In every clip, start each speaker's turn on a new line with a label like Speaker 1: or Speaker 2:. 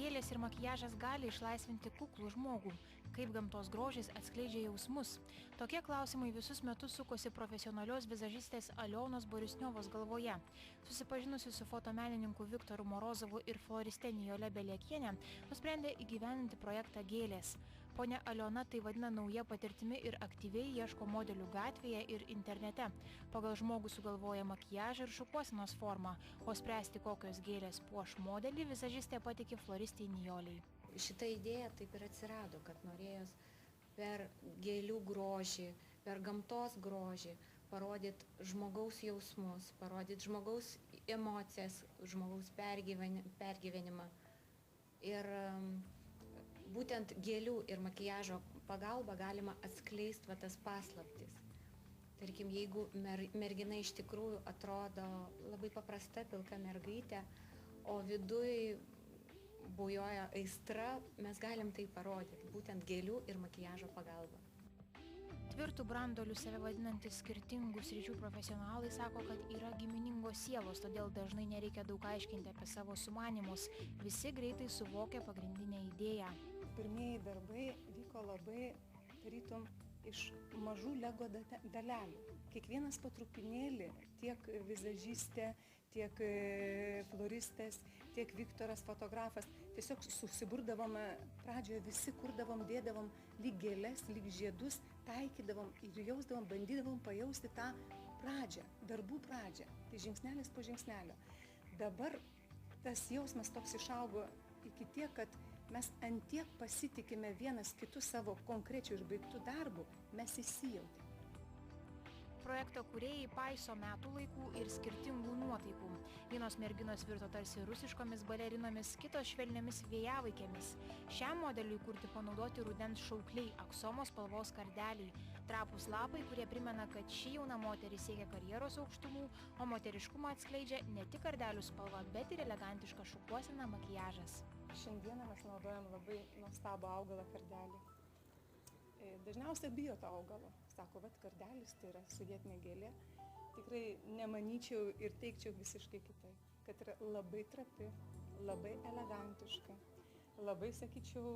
Speaker 1: Gėlės ir makiažas gali išlaisvinti kuklų žmogų. Kaip gamtos grožis atskleidžia jausmus? Tokie klausimai visus metus sukosi profesionalios vizažistės Alionos Borisniovos galvoje. Susipažinusi su fotomenininku Viktoru Morozovu ir floriste Nijole Beliekiene, nusprendė įgyvendinti projektą Gėlės. Ponia Aliona tai vadina nauja patirtimi ir aktyviai ieško modelių gatvėje ir internete. Pagal žmogų sugalvoja makiažą ir šukuosenos formą, o spręsti, kokios gėlės puoš modelį, vizažistė patikė floristei Nijolei.
Speaker 2: Šita idėja taip ir atsirado, kad norėjos per gėlių grožį, per gamtos grožį parodyti žmogaus jausmus, parodyti žmogaus emocijas, žmogaus pergyvenimą. Ir būtent gėlių ir makiažo pagalba galima atskleisti tas paslaptis. Tarkim, jeigu mergina iš tikrųjų atrodo labai paprasta, pilka mergaitė, o viduj bujoja aistra, mes galim tai parodyti, būtent gėlių ir makiažo pagalba.
Speaker 1: Tvirtų brandolių save vadinantis skirtingų sričių profesionalai sako, kad yra giminingos sielos, todėl dažnai nereikia daug aiškinti apie savo sumanymus. Visi greitai suvokia pagrindinę idėją.
Speaker 3: Pirmieji darbai vyko labai tarytum iš mažų lego dalelių. Kiekvienas patrupinėlį, tiek vizažistė, tiek floristės, tiek Viktoras fotografas, tiesiog susiburdavome pradžioje, visi kurdavom, dėdavom lyg gėles, lyg žiedus, taikydavom ir jausdavom, bandydavom pajausti tą pradžią, darbų pradžią, tai žingsnelis po žingsnelio. Dabar tas jausmas toks išaugo iki tiek, kad mes antiek pasitikime vienas kitų savo konkrečių išbaigtų darbų, mes įsijautėme.
Speaker 1: Projekto kūrėjai paiso metų laikų ir skirtingų nuotaikų. Vienos merginos virto tarsi rusiškomis balerinomis, kitos švelniomis vėjavaikėmis. Šiam modeliui kurti panaudoti rudens šaukliai, aksomos spalvos kardeliai, trapūs lapai, kurie primena, kad ši jauna moteris siekia karjeros aukštumų, o moteriškumą atskleidžia ne tik kardelių spalva, bet ir elegantiška šukuosena, makiažas.
Speaker 3: Šiandieną mes naudojam labai nuostabų augalą kardelį. Dažniausiai bijo to augalo. Sako, vat kardelis tai yra sovietinė gėlė. Tikrai nemanyčiau ir teikčiau visiškai kitai, kad yra labai trapi, labai elegantiška, labai, sakyčiau,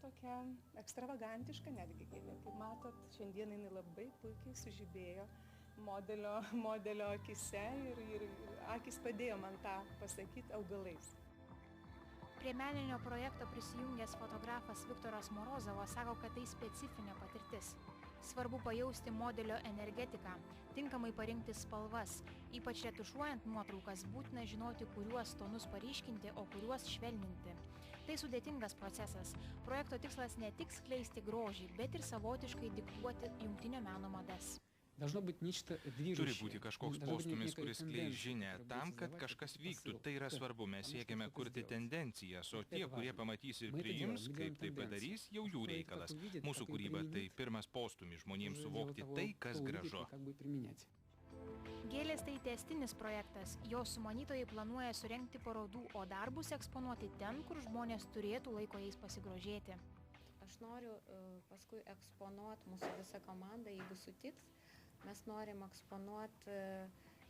Speaker 3: tokia ekstravagantiška netgi gėlė. Kaip matot, šiandien jinai labai puikiai sužibėjo modelio akise ir akis padėjo man tą pasakyti augalais.
Speaker 1: Prie meninio projekto prisijungęs fotografas Viktoras Morozovas sako, kad tai specifinė patirtis. Svarbu pajausti modelio energetiką, tinkamai parinkti spalvas. Ypač retušuojant nuotraukas būtina žinoti, kuriuos tonus paryškinti, o kuriuos švelninti. Tai sudėtingas procesas. Projekto tikslas ne tik skleisti grožį, bet ir savotiškai diktuoti jungtinio meno madas.
Speaker 4: Turi būti kažkoks postūmis, kuris skleis žinią tam, kad kažkas vyktų. Tai yra svarbu, mes siekiame kurti tendencijas, o tie, kurie pamatys ir priims, kaip tai padarys, jau jų reikalas. Mūsų kūryba tai pirmas postūmis žmonėms suvokti tai, kas gražu.
Speaker 1: Gėlės tai tęstinis projektas. Jo sumanytojai planuoja surengti parodų, o darbus eksponuoti ten, kur žmonės turėtų laiko jais pasigrožėti.
Speaker 2: Aš noriu paskui eksponuoti mūsų visą komandą, jeigu sutiks. Mes norim eksponuoti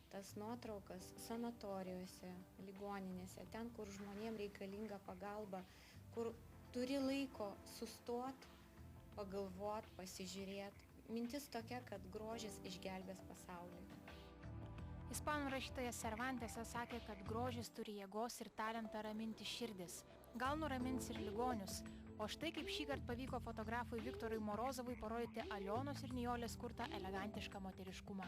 Speaker 2: tas nuotraukas sanatorijose, ligoninėse, ten, kur žmonėm reikalinga pagalba, kur turi laiko sustot, pagalvot, pasižiūrėti. Mintis tokia, kad grožis išgelbės pasaulį.
Speaker 1: Ispanų rašytojas Cervantesas sakė, kad grožis turi jėgos ir talentą raminti širdis. Gal nuramins ir ligonius. O štai kaip šįkart pavyko fotografui Viktorui Morozovui parodyti Alionos ir Nijolės kurtą elegantišką moteriškumą.